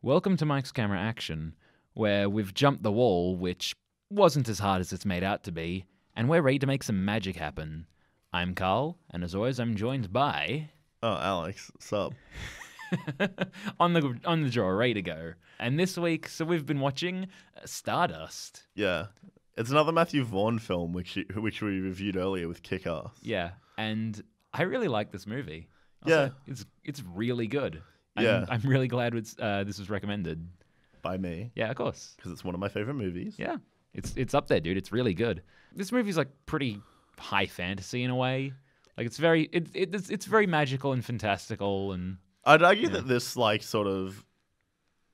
Welcome to Mike's Camera Action, where we've jumped the wall, which wasn't as hard as it's made out to be, and we're ready to make some magic happen. I'm Carl, and as always, I'm joined by... Oh, Alex, sup? on the draw, ready to go. And this week, so we've been watching Stardust. Yeah. It's another Matthew Vaughn film, which we reviewed earlier with Kick-Ass. Yeah, and I really like this movie. Yeah. It's really good. Yeah. I'm really glad this was recommended. By me. Yeah, of course. Because it's one of my favorite movies. Yeah, it's up there, dude. It's really good. This movie's like pretty high fantasy in a way. Like it's very magical and fantastical, and I'd argue that this I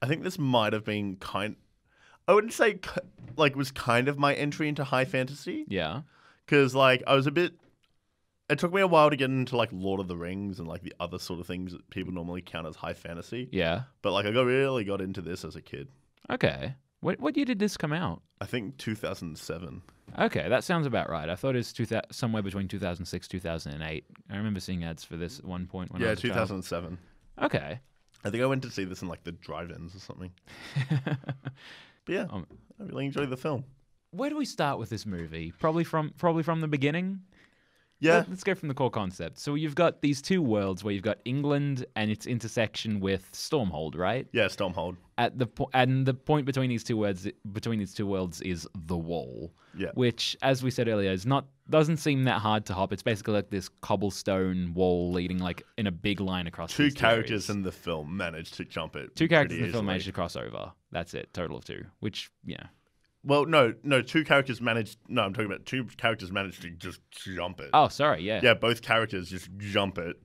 think this might have been I wouldn't say was kind of my entry into high fantasy. yeah, Because it took me a while to get into like Lord of the Rings and like the other sort of things that people normally count as high fantasy. yeah. But like I really got into this as a kid. Okay. What year did this come out? I think 2007. Okay, that sounds about right. I thought it was somewhere between 2006 2008. I remember seeing ads for this at one point when I was a child. 2007. Okay. I think I went to see this in like the drive-ins or something. But yeah, I really enjoyed the film. Where do we start with this movie? Probably from the beginning. Yeah. Let's go from the core concept. So you've got these two worlds where you've got England and its intersection with Stormhold, right? Yeah, Stormhold. And the point between these two worlds is the wall. Yeah. Which, as we said earlier, doesn't seem that hard to hop. It's basically like this cobblestone wall leading like in a big line across. Two these characters areas. in the film managed to jump it. Two characters in the easily. film managed to cross over. That's it. Total of two. Which, yeah. Well, no, two characters managed. No, I'm talking about two characters managed to just jump it. Oh, sorry. Yeah. Yeah, both characters just jump it.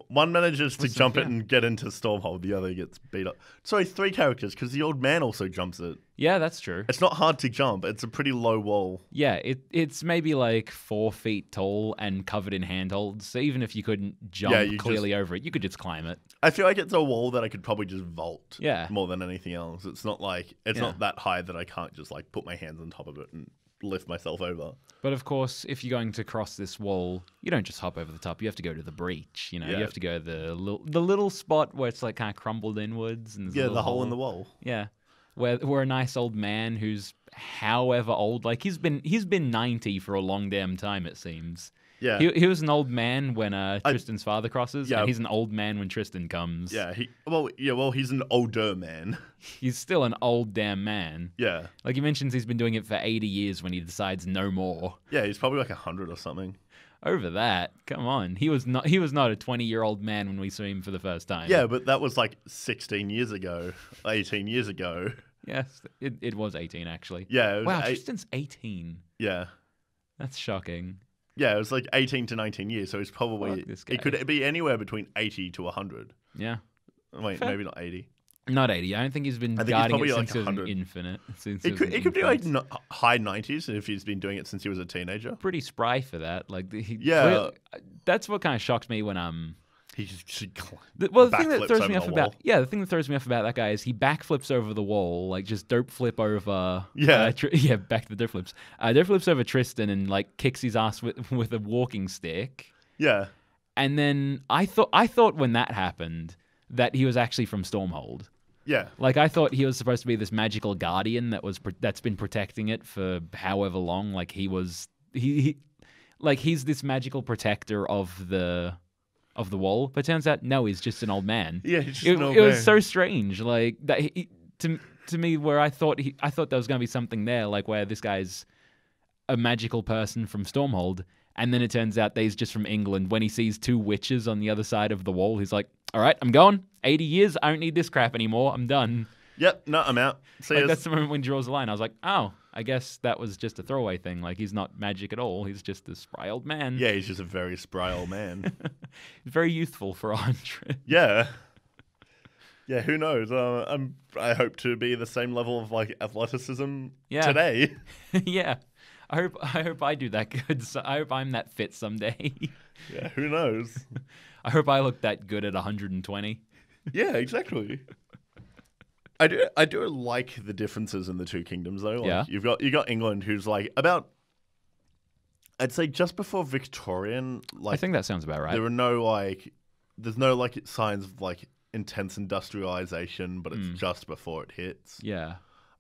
One manages to jump it yeah. and get into Stormhold. The other gets beat up. Sorry, three characters because the old man also jumps it. Yeah, that's true. It's not hard to jump. It's a pretty low wall. Yeah, it's maybe like 4 feet tall and covered in handholds. So even if you couldn't jump clearly over it, you could just climb it. I feel like it's a wall that I could probably just vault. Yeah. More than anything else. It's not like not that high that I can't just like put my hands on top of it and lift myself over. But of course, if you're going to cross this wall, you don't just hop over the top. You have to go to the breach. You Yeah. have to go to the little spot where it's like kind of crumbled inwards. And there's a Yeah, little the hole in the wall. Yeah, where a nice old man who's however old, like he's been 90 for a long damn time, it seems. Yeah. He was an old man when Tristan's father crosses. Yeah. And he's an old man when Tristan comes. Yeah, he's an older man. He's still an old damn man. Yeah. Like he mentions he's been doing it for 80 years when he decides no more. Yeah, he's probably like 100 or something. Over that, come on. He was not a 20-year-old man when we saw him for the first time. Yeah, but that was like 16 years ago, 18 years ago. Yes, it was 18 actually. Yeah. It was Wow, Tristan's 18. Yeah. That's shocking. Yeah, it was like 18 to 19 years, so he's probably... Fuck this guy. It could be anywhere between 80 to 100. Yeah. Wait, Fair. maybe not 80. Not 80. I don't think he's been I think he's guarding probably it like since he was 100. an infant. It could be like high 90s if he's been doing it since he was a teenager. Pretty spry for that. Like Yeah. that's what kind of shocked me when He just the thing that throws me off about the thing that throws me off about that guy is he backflips over the wall, like just dope flip over. Yeah. Back to the dope flips. Dope flips over Tristan and like kicks his ass with a walking stick. Yeah. And then I thought when that happened that he was actually from Stormhold. Yeah. Like I thought he was supposed to be this magical guardian that's been protecting it for however long. Like he's this magical protector of the wall, but turns out no, he's just an old man. Yeah, he's just an old It man. was so strange, like that. To me, where I thought there was going to be something there, like where this guy's a magical person from Stormhold, and then it turns out that he's just from England. When he sees two witches on the other side of the wall, he's like, "All right, I'm going. 80 years, I don't need this crap anymore. I'm done." Yep, no, I'm out. See Like us. that's the moment when he draws the line. I was like, "Oh, I guess that was just a throwaway thing. Like he's not magic at all. He's just a spry old man." Yeah, he's just a very spry old man. Very youthful for 100. Yeah. Yeah, who knows? I hope to be the same level of like athleticism today. Yeah. I hope I do that good. So I hope I'm that fit someday. Yeah, who knows? I hope I look that good at 120. Yeah, exactly. I do like the differences in the two kingdoms though. Like, Yeah. you got England, who's like about, I'd say just before Victorian. Like I think that sounds about right. there are no like, there's no like signs of like intense industrialization, but it's just before it hits. Yeah.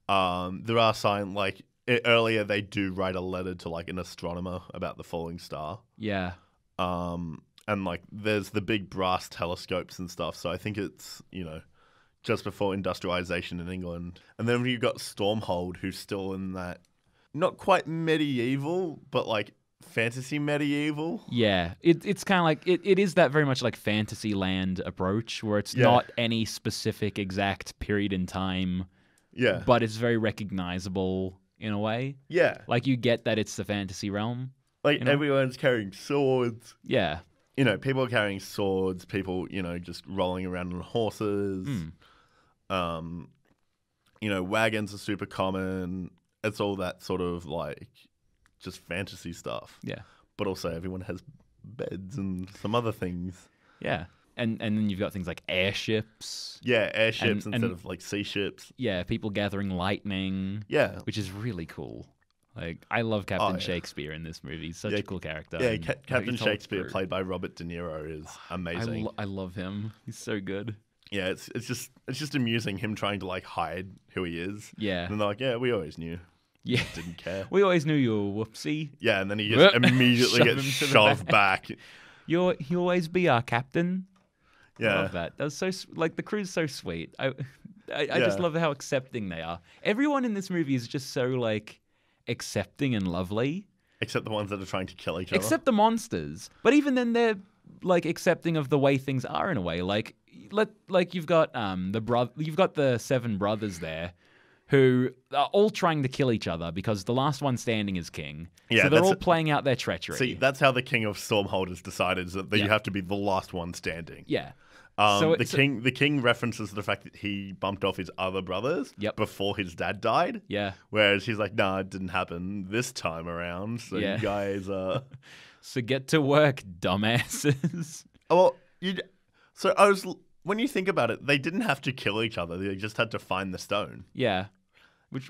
There are signs earlier they do write a letter to like an astronomer about the falling star. Yeah. And like there's the big brass telescopes and stuff. So I think it's, just before industrialization in England. And then you've got Stormhold, who's still in that, not quite medieval, but like fantasy medieval. Yeah. It's kind of like, it is that very much like Fantasyland approach where it's not any specific exact period in time. Yeah. But it's very recognizable in a way. Yeah. Like you get that it's the fantasy realm. Like everyone's carrying swords. Yeah. People are carrying swords, people, just rolling around on horses. Wagons are super common. It's all that sort of like just fantasy stuff. Yeah. But also everyone has beds and some other things. Yeah. And then you've got things like airships. Yeah, airships instead of like sea ships. Yeah, people gathering lightning. Yeah. Which is really cool. Like, I love Captain Shakespeare in this movie. He's such a cool character. Yeah, Captain Shakespeare, played by Robert De Niro, is amazing. I love him. He's so good. Yeah, it's just amusing him trying to like hide who he is. Yeah. And they're like, yeah, we always knew. Yeah. Didn't care. We always knew you were whoopsie. Yeah, and then he just immediately gets shoved back. You'll always be our captain. Yeah. I love that. That's so like the crew's so sweet. I just love how accepting they are. Everyone in this movie is just so like accepting and lovely. Except the ones that are trying to kill each other. Except the monsters. But even then they're like accepting of the way things are in a way. Like you've got the 7 brothers there who are all trying to kill each other because the last one standing is king. Yeah, so they're all playing out their treachery. See, that's how the king of Stormhold has decided, is that you have to be the last one standing. Yeah. The king references the fact that he bumped off his other brothers before his dad died. Yeah. Whereas he's like, nah, it didn't happen this time around. So you guys So get to work, dumbasses. Well, when you think about it, they didn't have to kill each other. They just had to find the stone. Yeah.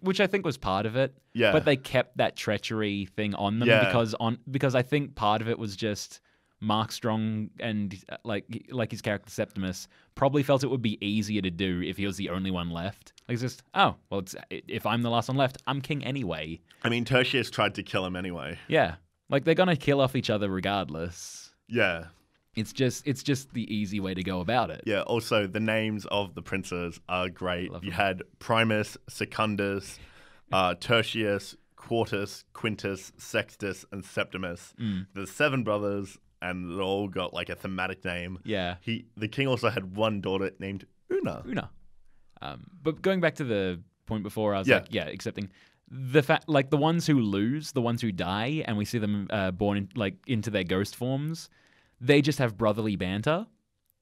Which I think was part of it. Yeah. But they kept that treachery thing on them because I think part of it was just Mark Strong and like his character Septimus probably felt it would be easier to do if he was the only one left. Like it's just, if I'm the last one left, I'm king anyway. I mean, Tertius tried to kill him anyway. Yeah. Like they're gonna kill off each other regardless. Yeah. It's just the easy way to go about it. Yeah, also the names of the princes are great. You had Primus, Secundus, Tertius, Quartus, Quintus, Sextus, and Septimus. There's 7 brothers, and they all got like a thematic name. Yeah. The king also had one daughter named Una. But going back to the point before, I was accepting the fact, like the ones who lose, the ones who die, and we see them born into their ghost forms. They just have brotherly banter.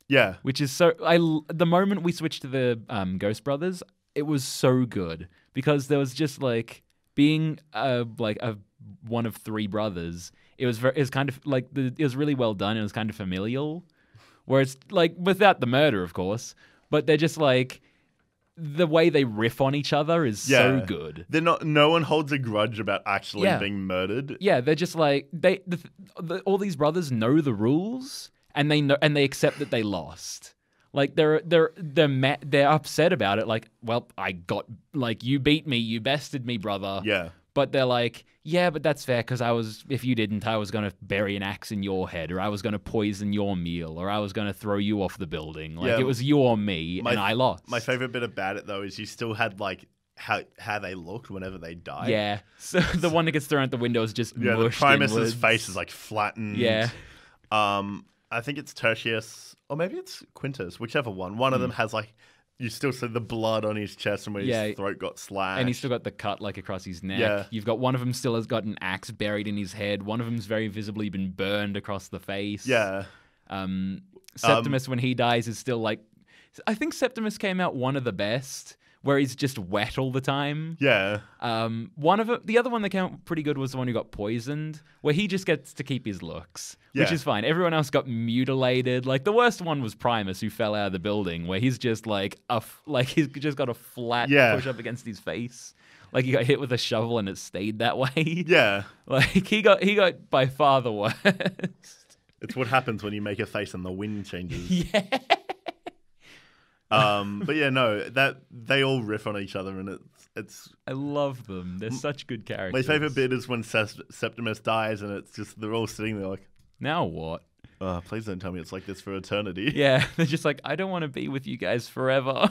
Yeah. Which is the moment we switched to the Ghost Brothers, it was so good because there was just like being one of 3 brothers. It was kind of like it was really well done. It was kind of familial, where it's like without the murder, of course, but they're just like the way they riff on each other is so good. They're not. No one holds a grudge about actually being murdered. Yeah, they're just like all these brothers know the rules and they accept that they lost. Like they're upset about it. Like, well, you beat me, you bested me, brother. Yeah. But they're like, yeah, but that's fair because if you didn't, I was going to bury an axe in your head, or I was going to poison your meal, or I was going to throw you off the building. Like it was you or me, and I lost. My favorite bit about it though is you still had like how they looked whenever they died. Yeah, so the one that gets thrown out the window is just the Primus's face is like flattened. Yeah. I think it's Tertius, or maybe it's Quintus, whichever one. One of them has like. You still see the blood on his chest from where his throat got slashed. And he's still got the cut like across his neck. Yeah. You've got one of them still has got an axe buried in his head. One of them's very visibly been burned across the face. Yeah. Septimus, when he dies, is still like... I think Septimus came out one of the best, where he's just wet all the time. Yeah. The other one that came out pretty good was the one who got poisoned, where he just gets to keep his looks, which is fine. Everyone else got mutilated. Like the worst one was Primus, who fell out of the building, where he's just he's just got a flat push up against his face. Like he got hit with a shovel and it stayed that way. Yeah. Like he got by far the worst. It's what happens when you make a face and the wind changes. Yeah. But yeah, no, that they all riff on each other, and it's. I love them. They're such good characters. My favorite bit is when Septimus dies, and it's just they're all sitting there like, now what? please don't tell me it's like this for eternity. Yeah, they're just like, I don't want to be with you guys forever.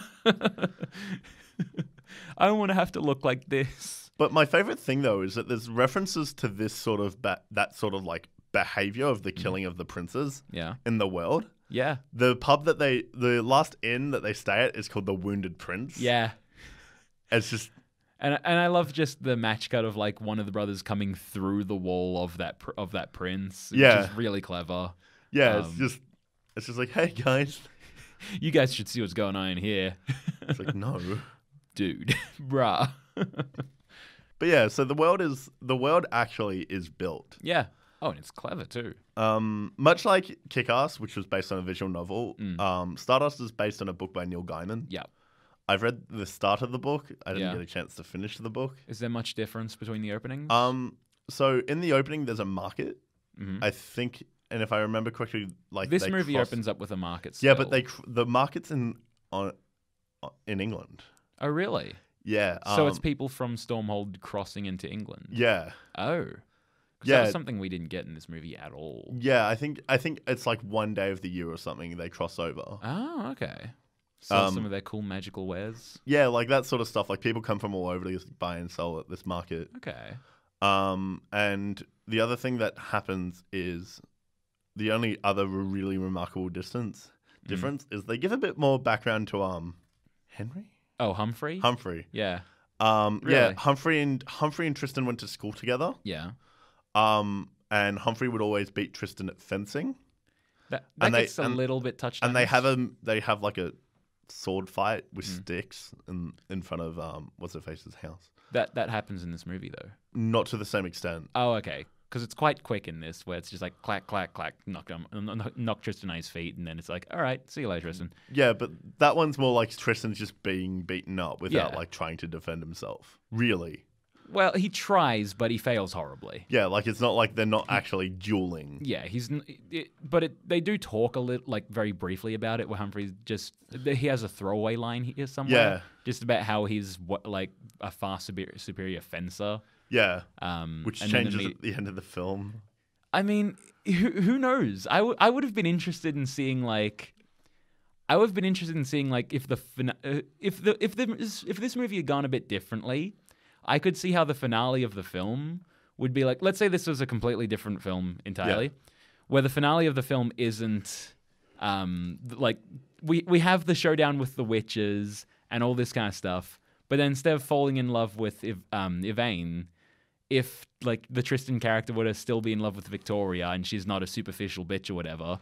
I don't want to have to look like this. But my favorite thing though is that there's references to this sort of that sort of like behavior of the killing of the princes Yeah. in the world. Yeah. The last inn that they stay at is called the Wounded Prince. Yeah. It's just. And I love just the match cut of like one of the brothers coming through the wall of that prince, which is really clever. Yeah, it's just like, hey guys, you guys should see what's going on in here. It's like, no, dude, bruh. But yeah, so the world actually is built. Yeah. Oh, and it's clever too. Much like Kick-Ass, which was based on a visual novel, Stardust is based on a book by Neil Gaiman. Yeah. I've read the start of the book. I didn't get a chance to finish the book. Is there much difference between the openings? So in the opening, there's a market. Mm-hmm. I think, and if I remember correctly, like this movie opens up with a market. Yeah, Still. but the market's in England. Oh, really? Yeah. So it's people from Stormhold crossing into England. Yeah. Oh. Yeah. That was something we didn't get in this movie at all. Yeah, I think it's like one day of the year or something they cross over. Oh, okay. Sell some of their cool magical wares. Yeah, like that sort of stuff. Like people come from all over to buy and sell at this market. Okay. And the other thing that happens is the only other really remarkable difference is they give a bit more background to Henry. Oh, Humphrey. Humphrey. Yeah. Yeah. Really? Humphrey and Tristan went to school together. Yeah. And Humphrey would always beat Tristan at fencing. That and gets a little bit touched on. And they have like a sword fight with sticks in front of what's her face's house. That happens in this movie though. Not to the same extent. Oh, okay. Because it's quite quick in this, where it's just like clack, clack, clack, knock Tristan on his feet, and then it's like, all right, see you later, Tristan. Yeah, but that one's more like Tristan's just being beaten up without like trying to defend himself. Really. Well, he tries, but he fails horribly. Yeah, like it's not like they're not actually dueling. Yeah, they do talk a little, like very briefly about it, where Humphrey he has a throwaway line here somewhere, just about how he's like a far superior fencer. Yeah, which changes at the end of the film. I mean, who knows? I would have been interested in seeing like. I would have been interested in seeing like if this movie had gone a bit differently. I could see how the finale of the film would be like, let's say this was a completely different film entirely, where the finale of the film isn't like we have the showdown with the witches and all this kind of stuff, but then instead of falling in love with Yvain, if like the Tristan character were to still be in love with Victoria and she's not a superficial bitch or whatever,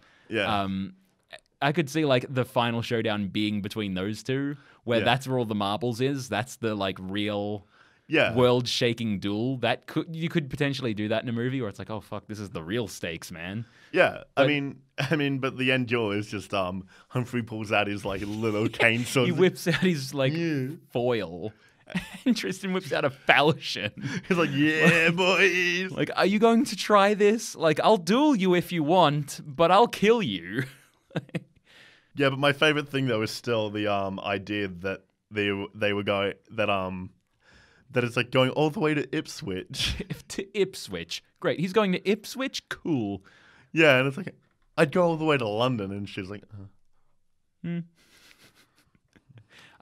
I could see like the final showdown being between those two, where that's where all the marbles is. That's the like real world-shaking duel. You could potentially do that in a movie where it's like, oh fuck, this is the real stakes, man. Yeah, but, I mean, but the end duel is just Humphrey pulls out his like little cane sword. He whips out his like foil, and Tristan whips out a falchion. He's like, yeah, boys. Like, are you going to try this? Like, I'll duel you if you want, but I'll kill you. Yeah, but my favorite thing though is still the idea that they were going that it's like going all the way to Ipswich. To Ipswich. Great. He's going to Ipswich? Cool. Yeah, and it's like, I'd go all the way to London, and she's like,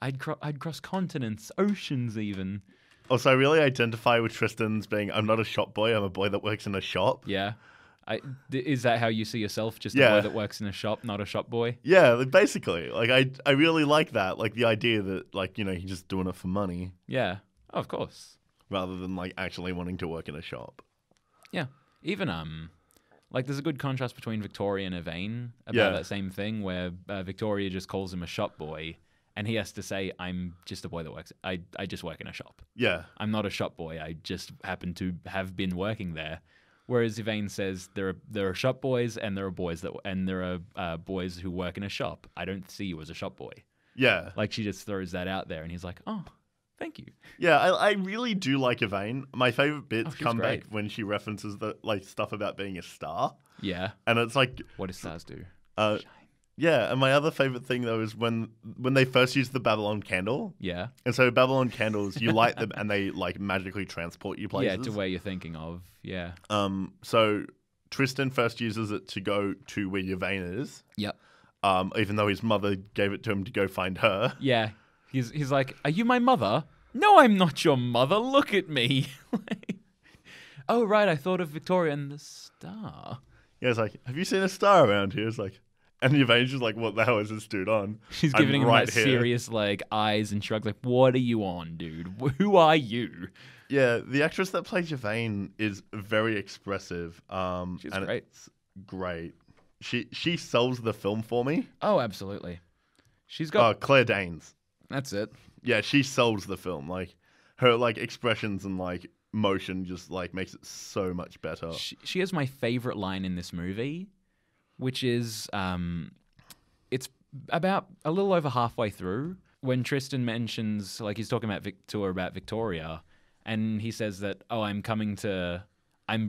I'd cross continents, oceans even. Also, I really identify with Tristan's being, I'm not a shop boy, I'm a boy that works in a shop. Yeah. Is that how you see yourself? Just a boy that works in a shop, not a shop boy? Yeah, basically. Like, I really like that. Like, the idea that, like, you know, he's just doing it for money. Yeah. Oh, of course. Rather than, like, actually wanting to work in a shop. Yeah. Even, like, there's a good contrast between Victoria and Yvain about that same thing, where Victoria just calls him a shop boy, and he has to say, I'm just a boy that works, I just work in a shop. Yeah. I'm not a shop boy, I just happen to have been working there. Whereas Yvain says there are shop boys and there are boys who work in a shop. I don't see you as a shop boy. Yeah. Like, she just throws that out there, and he's like, oh, thank you. Yeah, I really do like Yvain. My favorite bits come great. back when she references the like stuff about being a star. Yeah. And it's like, what do stars do? Shine. Yeah, and my other favorite thing though is when they first use the Babylon candle. Yeah. And so Babylon candles, you light them and they like magically transport you places. Yeah, to where you're thinking of. Yeah. So Tristan first uses it to go to where Yvain is. Yep. Even though his mother gave it to him to go find her. Yeah. He's like, "Are you my mother?" "No, I'm not your mother. Look at me." "Oh, right. I thought of Victoria and the star." Yeah, it's like, "Have you seen a star around here?" It's like, and Yvain's just like, "What the hell is this dude on?" She's I'm giving him right that here. serious like eyes and shrugs, like, "What are you on, dude? Who are you?" Yeah, the actress that plays Yvain is very expressive. She's and great. It's great. She sells the film for me. Oh, absolutely. She's got. Claire Danes. That's it. Yeah, she sells the film. Like her like expressions and like motion just like makes it so much better. She has my favorite line in this movie, which is it's about a little over halfway through when Tristan mentions, like, he's talking about Victoria, and he says that, "Oh, I'm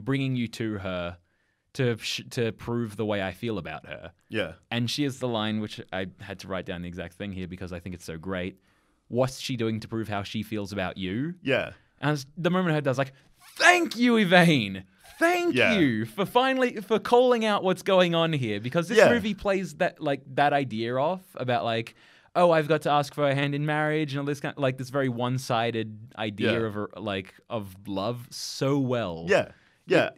bringing you to her to prove the way I feel about her." Yeah. And she has the line, which I had to write down the exact thing here because I think it's so great. "What's she doing to prove how she feels about you?" Yeah. And the moment I heard that, I was like, "Thank you, Yvain. Thank you for calling out what's going on here." Because this movie plays that idea off about like, "Oh, I've got to ask for her hand in marriage," and all this kind of, like, this very one-sided idea of love so well. Yeah. Yeah.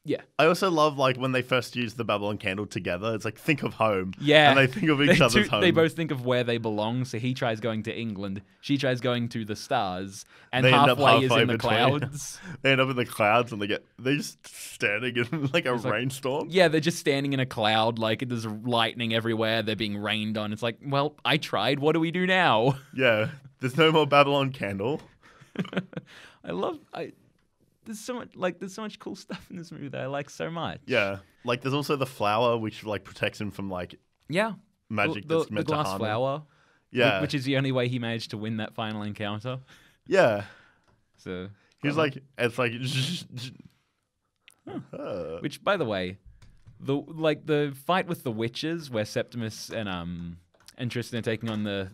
Yeah. I also love like when they first use the Babylon candle together. It's like, think of home. Yeah. And they think of each other's home. They both think of where they belong. So he tries going to England. She tries going to the stars. And They end up halfway is in the between. clouds. They end up in the clouds and they're just standing in like a rainstorm. Yeah, they're just standing in a cloud. Like, there's lightning everywhere. They're being rained on. It's like, well, I tried. What do we do now? Yeah. There's no more Babylon candle. There's so much cool stuff in this movie that I like so much. Yeah. Like there's also the flower which like protects him from like magic that's meant the glass to harm him. flower. Yeah. Which is the only way he managed to win that final encounter. Yeah. So He's like, it's like which, by the way, the fight with the witches where Septimus and Tristan are taking on the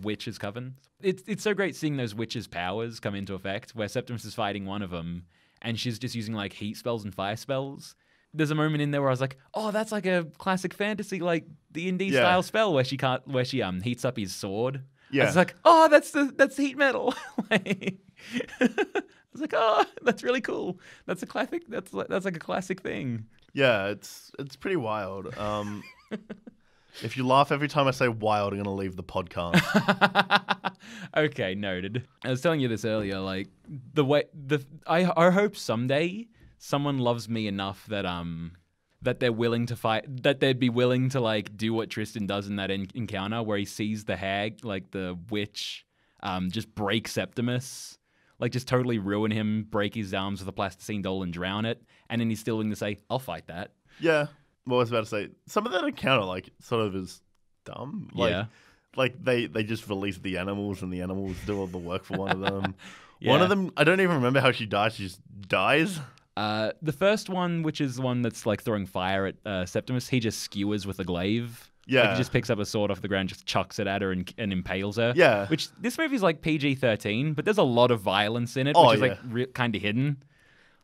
witches' coven. It's so great seeing those witches' powers come into effect, where Septimus is fighting one of them, and she's just using like heat spells and fire spells. There's a moment in there where I was like, "Oh, that's like a classic fantasy, like D&D style spell where she heats up his sword." Yeah. I was like, "Oh, that's heat metal." I was like, "Oh, that's really cool. That's a classic. That's like a classic thing." Yeah, it's pretty wild. If you laugh every time I say wild, I'm going to leave the podcast. Okay, noted. I was telling you this earlier, like I hope someday someone loves me enough that they're willing to fight, that they'd be willing to like do what Tristan does in that encounter where he sees the hag, like the witch, just break Septimus, like just totally ruin him, break his arms with a plasticine doll and drown it, and then he's still willing to say, "I'll fight that." Yeah. Well, I was about to say, some of that encounter, like, sort of is dumb. Like, like they just release the animals and the animals do all the work for one of them. One of them, I don't even remember how she dies. She just dies. The first one, which is the one that's like throwing fire at Septimus, he just skewers with a glaive. Yeah. Like, he just picks up a sword off the ground, just chucks it at her and impales her. Yeah. Which, this movie's like PG-13, but there's a lot of violence in it, which is like kind of hidden.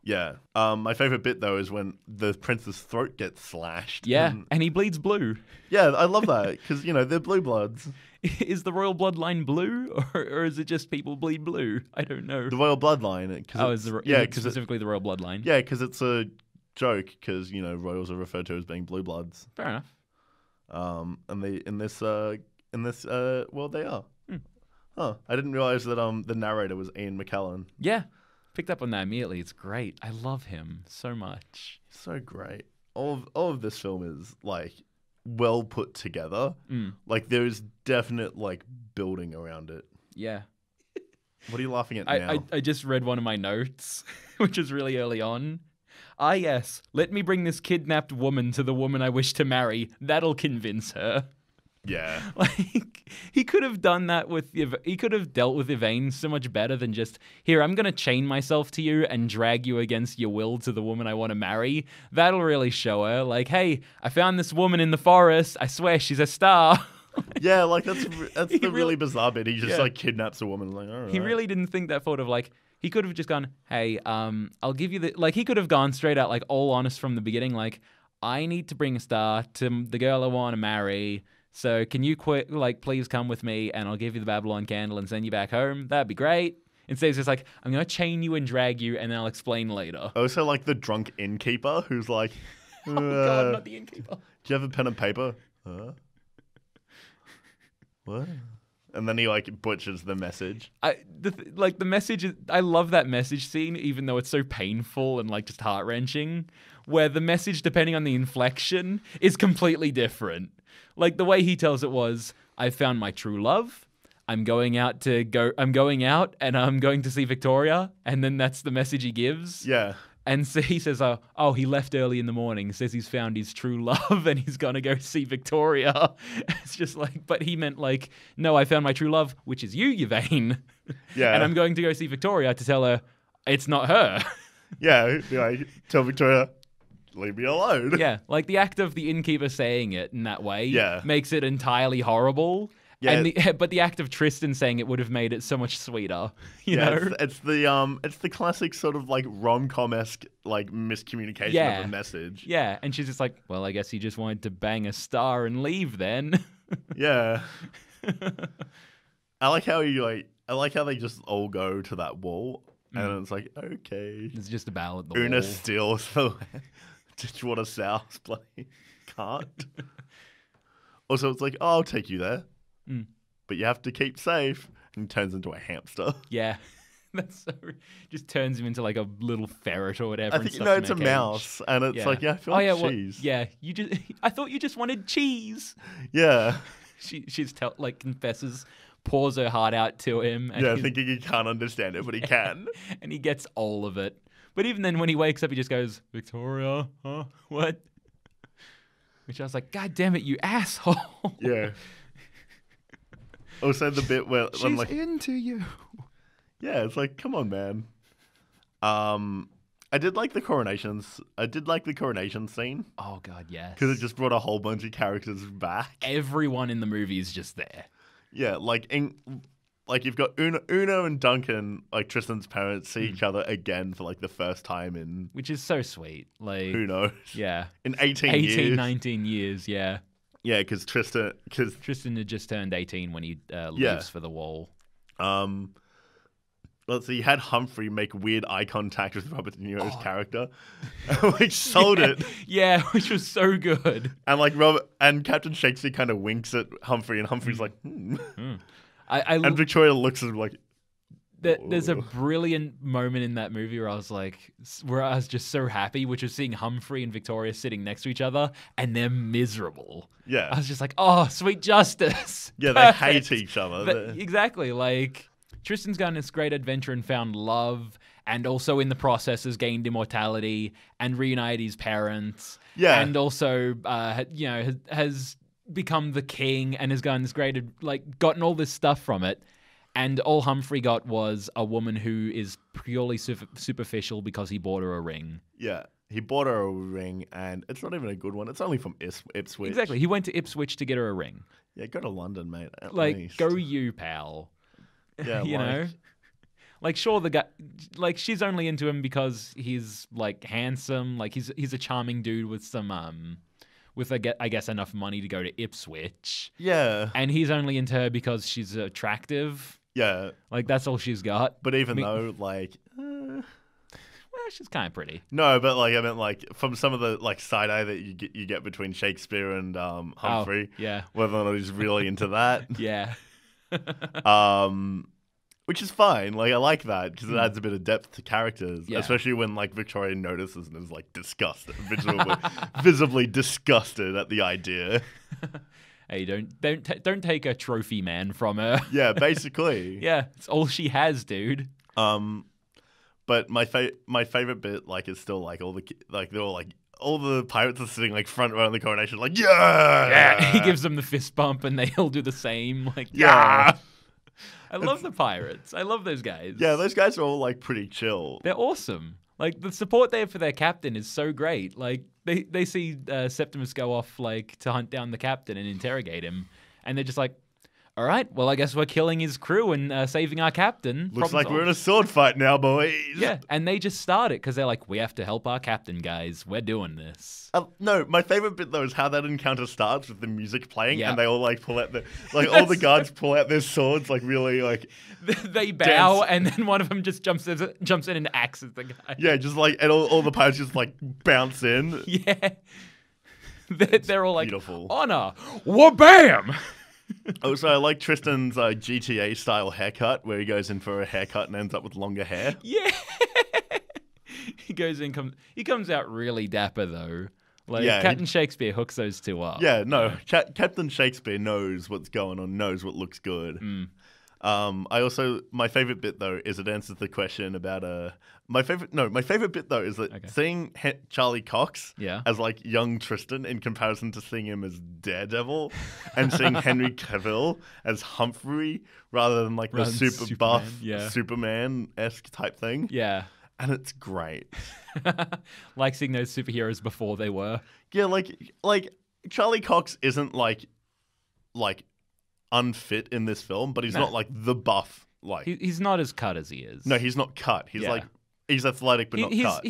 Yeah. My favorite bit though is when the prince's throat gets slashed. Yeah, and he bleeds blue. Yeah, I love that because they're blue bloods. Is the royal bloodline blue, or is it just people bleed blue? I don't know. The royal bloodline. Specifically the royal bloodline. Yeah, because it's a joke. Because royals are referred to as being blue bloods. Fair enough. And they in this world they are. Huh. I didn't realize that the narrator was Ian McKellen. Yeah. Picked up on that immediately. It's great. I love him so much. So great. All of this film is like well put together. Like there is definite like building around it. Yeah. What are you laughing at now? I just read one of my notes, which is really early on. "Ah, yes. Let me bring this kidnapped woman to the woman I wish to marry. That'll convince her." Yeah. Like, he could have done that he could have dealt with Yvain so much better than just, here, I'm going to chain myself to you and drag you against your will to the woman I want to marry. That'll really show her, like, hey, I found this woman in the forest. I swear she's a star. Yeah, like that's the really really bizarre bit. He just Yeah. like kidnaps a woman. Like, all right. He really didn't think that forward of like, he could have just gone, hey, I'll give you the, like, he could have gone straight out, like, all honest from the beginning, like, I need to bring a star to the girl I want to marry. So can you please come with me and I'll give you the Babylon candle and send you back home? That'd be great. Instead, it's just like, I'm going to chain you and drag you and then I'll explain later. Also, like the drunk innkeeper who's like, Oh, God, not the innkeeper. do you have a pen and paper? What? And then he like butchers the message. The message, I love that message scene, even though it's so painful and like just heart-wrenching, where the message, depending on the inflection, is completely different. Like the way he tells it was, I found my true love. I'm going out and I'm going to see Victoria. And then that's the message he gives. Yeah. And so he says, oh, he left early in the morning, says he's found his true love and he's going to go see Victoria. It's just like, but he meant like, no, I found my true love, which is you, Yvain. Yeah. And I'm going to go see Victoria to tell her it's not her. Yeah. Like, tell Victoria, leave me alone. Yeah, like the act of the innkeeper saying it in that way Yeah. makes it entirely horrible. Yeah. But the act of Tristan saying it would have made it so much sweeter. You know? It's the classic sort of like rom-com-esque like miscommunication of a message. Yeah, and she's just like, well, I guess he just wanted to bang a star and leave then. Yeah. I like how they just all go to that wall and it's like, okay. It's just a ball at the Una wall. steals the Ditchwater South bloody cart. Also, it's like, oh, I'll take you there. But you have to keep safe. And he turns into a hamster. Yeah. That's so... Just turns him into like a little ferret or whatever. I think, no, it's a mouse. And it's like, yeah, I feel like cheese. You just... I thought you just wanted cheese. Yeah. She's confesses, pours her heart out to him. And Yeah, thinking he can't understand it, but he can. And he gets all of it. But even then, when he wakes up, he just goes, Victoria, huh? What? Which I was like, God damn it, you asshole. Yeah. Also, the bit where She's I'm like, into you. yeah, it's like, come on, man. I did like the coronations. I did like the coronation scene Oh, God, yes. because it just brought a whole bunch of characters back. Everyone in the movie is just there. Yeah, like you've got Una and Duncan, like Tristan's parents, see each other again for like the first time in Which is so sweet. Like, who knows? yeah. In 18 18, years. 19 years, yeah. Yeah, because Tristan had just turned 18 when he leaves for the wall. let's see, he had Humphrey make weird eye contact with Robert De Niro's character. Like sold it. Yeah, which was so good. And like Captain Shakespeare kind of winks at Humphrey and Humphrey's like, And Victoria looks at him like, there's a brilliant moment in that movie where I was just so happy, which was seeing Humphrey and Victoria sitting next to each other, and they're miserable. Yeah. I was just like, oh, sweet justice. Yeah, Perfect. they hate each other. But exactly, like Tristan's gone on this great adventure and found love, and also in the process has gained immortality and reunited his parents. Yeah. And also, has become the king and has gone this great, gotten all this stuff from it. And all Humphrey got was a woman who is purely superficial because he bought her a ring. Yeah, he bought her a ring, and it's not even a good one. It's only from Ipswich. Exactly. He went to Ipswich to get her a ring. Yeah, go to London, mate. At Like, least. go you, pal. Yeah, you know? Like, sure, the guy, like, she's only into him because he's, like, handsome. Like, he's a charming dude with some, with, I guess, enough money to go to Ipswich. Yeah. And he's only into her because she's attractive. Yeah. Like, that's all she's got. But even though, like... well, she's kind of pretty. No, but, like, I meant, like, from some of the, like, side-eye that you get between Shakespeare and Humphrey. Oh, yeah. Whether or not he's really into that. Yeah. Which is fine. Like, I like that because it adds a bit of depth to characters, especially when like Victoria notices and is like disgusted, visibly disgusted at the idea. Hey, don't take a trophy man from her. Yeah, basically. Yeah, it's all she has, dude. But my favorite bit, like, is still like all the like they're all like all the pirates are sitting like front row in the coronation, like yeah. He gives them the fist bump, and they all do the same. Like Yeah. I love the pirates. I love those guys. Yeah, those guys are all like pretty chill. They're awesome. Like the support they have for their captain is so great. Like they see Septimus go off like to hunt down the captain and interrogate him, and they're just like, all right, well, I guess we're killing his crew and saving our captain. Looks like we're in a sword fight now, boys. Yeah, and they just start it because they're like, we have to help our captain, guys. We're doing this. No, my favorite bit though is how that encounter starts with the music playing, Yeah. and they all like pull out all the guards pull out their swords, like really like They bow, and then one of them just jumps in and axes the guy. yeah, just like and all the pirates just like bounce in. Yeah, they're all like, Beautiful. honor, wha-bam. Also, I like Tristan's GTA style haircut, where he goes in for a haircut and ends up with longer hair. Yeah. He comes out really dapper though. Like Yeah, Captain Shakespeare hooks those two up. Yeah, no, Captain Shakespeare knows what's going on, knows what looks good. My favorite bit though is it answers the question about my favorite bit though is that seeing Charlie Cox as like young Tristan in comparison to seeing him as Daredevil, and seeing Henry Cavill as Humphrey rather than like the super buff Superman-esque type thing. Yeah. And it's great. Like seeing those superheroes before they were. Yeah, like Charlie Cox isn't like unfit in this film, but he's not like the buff. Like he's not as cut as he is. No, he's not cut. He's like he's athletic, but not cut.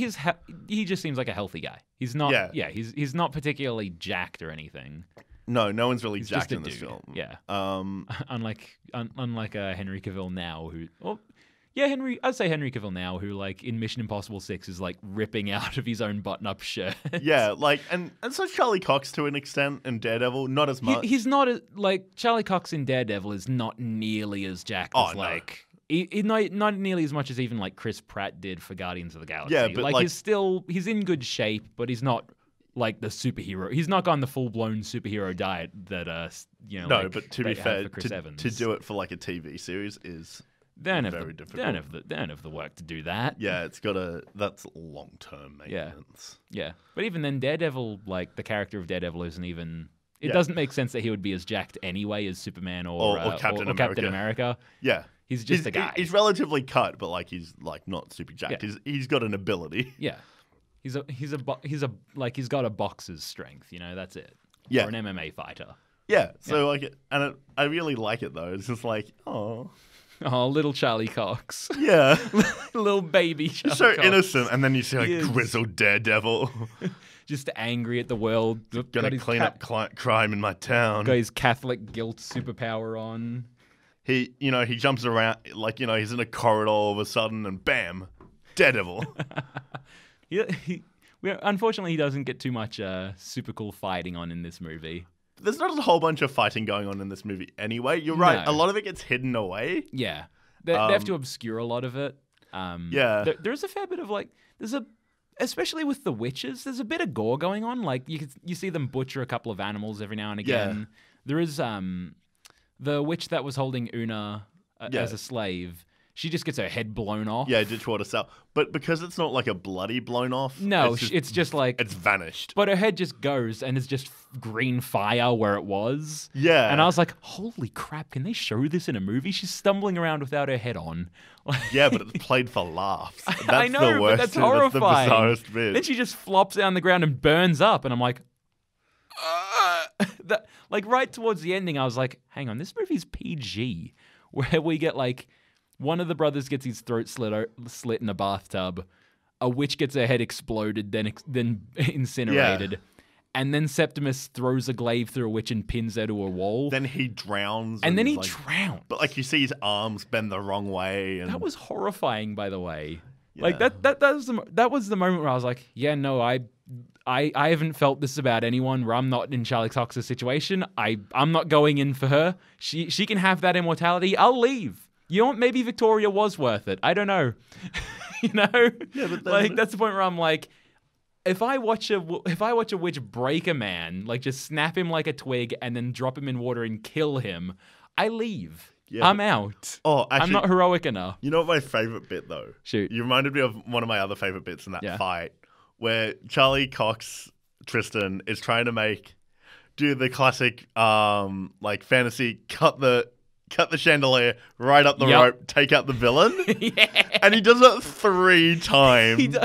He just seems like a healthy guy. He's not. Yeah. He's not particularly jacked or anything. No one's really He's jacked just a in this dude. film. Yeah. Unlike Henry Cavill now, who. Well, yeah, I'd say Henry Cavill now, who like in Mission Impossible 6 is like ripping out of his own button-up shirt. Yeah, like and so Charlie Cox to an extent in Daredevil, not as much. He's not like Charlie Cox in Daredevil is not nearly as jacked as like not nearly as much as even like Chris Pratt did for Guardians of the Galaxy. Yeah, but like he's in good shape, but he's not like the superhero. He's not gone the full-blown superhero diet that No, like, but to be fair, Chris Evans. to do it for like a TV series is Very difficult. They don't have the work to do that. Yeah, that's long-term maintenance. Yeah. But even then, Daredevil, like the character of Daredevil isn't even... It doesn't make sense that he would be as jacked anyway as Superman or Captain America. Yeah. He's just a guy. He's relatively cut, but like he's like not super jacked. Yeah. He's got an ability. Yeah. He's got a boxer's strength, that's it. Yeah. Or an MMA fighter. Yeah. So I really like it though. It's just like, oh, little Charlie Cox. Yeah. Little baby Charlie so Cox. Innocent, and then you see like grizzled Daredevil. Just angry at the world. Gonna clean up crime in my town. Got his Catholic guilt superpower on. He jumps around like he's in a corridor all of a sudden, and bam, Daredevil. Unfortunately, he doesn't get too much super cool fighting on in this movie. There's not a whole bunch of fighting going on in this movie anyway. You're right. No. A lot of it gets hidden away. Yeah. They have to obscure a lot of it. Yeah. There's a fair bit of especially with the witches, there's a bit of gore going on. Like you see them butcher a couple of animals every now and again. Yeah. There is the witch that was holding Una as a slave. She just gets her head blown off. Yeah, Ditchwater Sal. But because it's not like a bloody blown off. No, it's just like... It's vanished. But her head just goes and is just green fire where it was. Yeah. And I was like, holy crap, can they show this in a movie? She's stumbling around without her head on. Yeah, but it's played for laughs. That's I know, the worst. But that's horrifying. That's the bizarrest bit. Then she just flops down the ground and burns up. And I'm like... Like right towards the ending, I was like, hang on, this movie's PG. Where we get like... One of the brothers gets his throat slit in a bathtub. A witch gets her head exploded, then incinerated. Yeah. And then Septimus throws a glaive through a witch and pins her to a wall. Then he drowns. And then he drowns. But like you see his arms bend the wrong way. And... That was horrifying, by the way. Yeah. Like that was the moment where I was like, yeah, no, I haven't felt this about anyone where I'm not in Charlie Cox's situation. I'm not going in for her. She can have that immortality. I'll leave. You know what? Maybe Victoria was worth it. I don't know. Yeah, but like that's the point where I'm like, if I watch a witch break a man, like just snap him like a twig and then drop him in water and kill him, I leave. Yeah, I'm out. Oh, actually, I'm not heroic enough. You know what my favorite bit though? Shoot. You reminded me of one of my other favorite bits in that fight where Charlie Cox Tristan is trying to do the classic like fantasy cut the chandelier right up the rope, take out the villain. And he does it 3 times.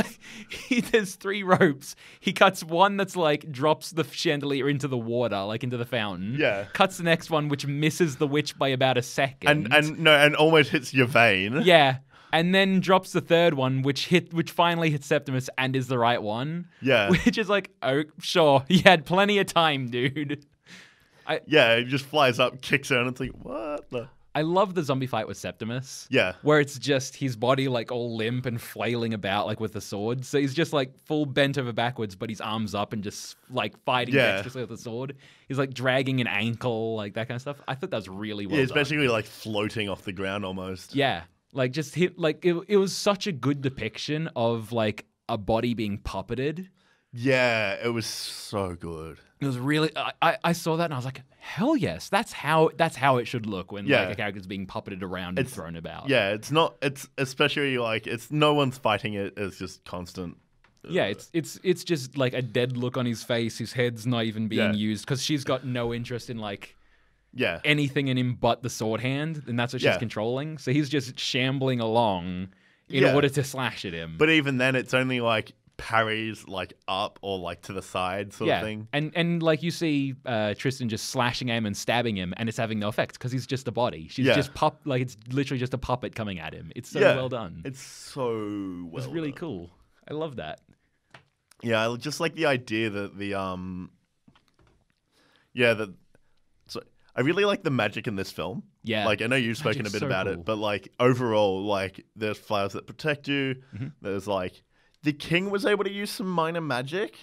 He does 3 ropes. He cuts one that's like drops the chandelier into the water, like into the fountain. Yeah. Cuts the next one which misses the witch by about a second. And almost hits Yvain. Yeah. And then drops the third one, which finally hits Septimus and is the right one. Yeah. Which is like, oh, sure. You had plenty of time, dude. He just flies up, kicks her, and it's like, what the? I love the zombie fight with Septimus. Yeah. Where it's just his body like all limp and flailing about like with the sword. So he's just like full bent over backwards, but his arms up and just like fighting dexterously with the sword. He's like dragging an ankle, like that kind of stuff. I thought that was really well done. It's basically like floating off the ground almost. Yeah. Like just hit, like it was such a good depiction of like a body being puppeted. Yeah, it was so good. It was really. I saw that and I was like, hell yes, that's how it should look when like a character's being puppeted around and thrown about. Yeah, it's not. It's especially like it's no one's fighting it. It's just constant. Yeah, it's just like a dead look on his face. His head's not even being used because she's got no interest in like anything in him but the sword hand, and that's what she's controlling. So he's just shambling along in order to slash at him. But even then, it's only like parries like up or like to the side sort of thing. And like you see Tristan just slashing him and stabbing him, and it's having no effect because he's just a body. She's just like it's literally just a puppet coming at him. It's so well done. It's so well It's really cool. I love that. Yeah, I just like the idea that so I really like the magic in this film. Yeah. Like I know you've spoken a bit about it, but like overall, like there's flowers that protect you. Mm-hmm. There's like the king was able to use some minor magic.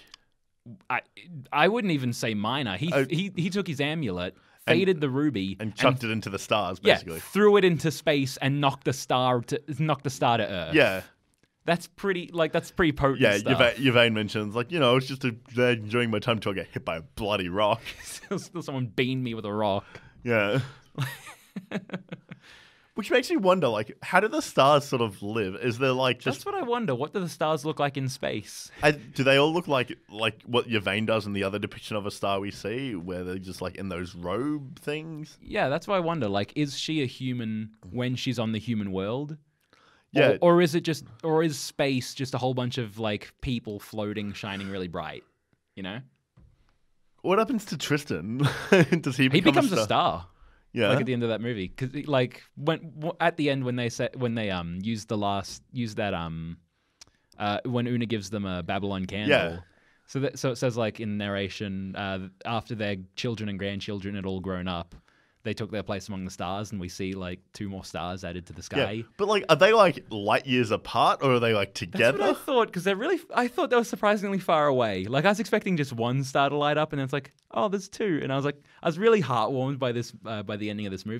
I wouldn't even say minor. He took his amulet, faded the ruby, and chucked it into the stars. Basically, threw it into space and knocked the star to Earth. Yeah, that's pretty potent. Yeah, stuff. Yvain mentions like it's just enjoying my time until I get hit by a bloody rock. Still someone beamed me with a rock. Yeah. Which makes me wonder, like, how do the stars sort of live? Is there like just... That's what I wonder. What do the stars look like in space? Do they all look like what Yvain does in the other depiction of a star we see, where they're just like in those robe things? Yeah, that's why I wonder. Like, is she a human when she's on the human world? Yeah. Or is space just a whole bunch of like people floating, shining really bright? You know? What happens to Tristan? Does he becomes a star? Yeah, like at the end of that movie, because like at the end when they use that when Una gives them a Babylon candle, so it says like in narration after their children and grandchildren had all grown up, they took their place among the stars, and we see like 2 more stars added to the sky. Yeah. But like, are they like light years apart, or are they like together? That's what I thought, because I thought they were surprisingly far away. Like I was expecting just 1 star to light up, and it's like, oh, there's 2, and I was really heartwarmed by this by the ending of this movie.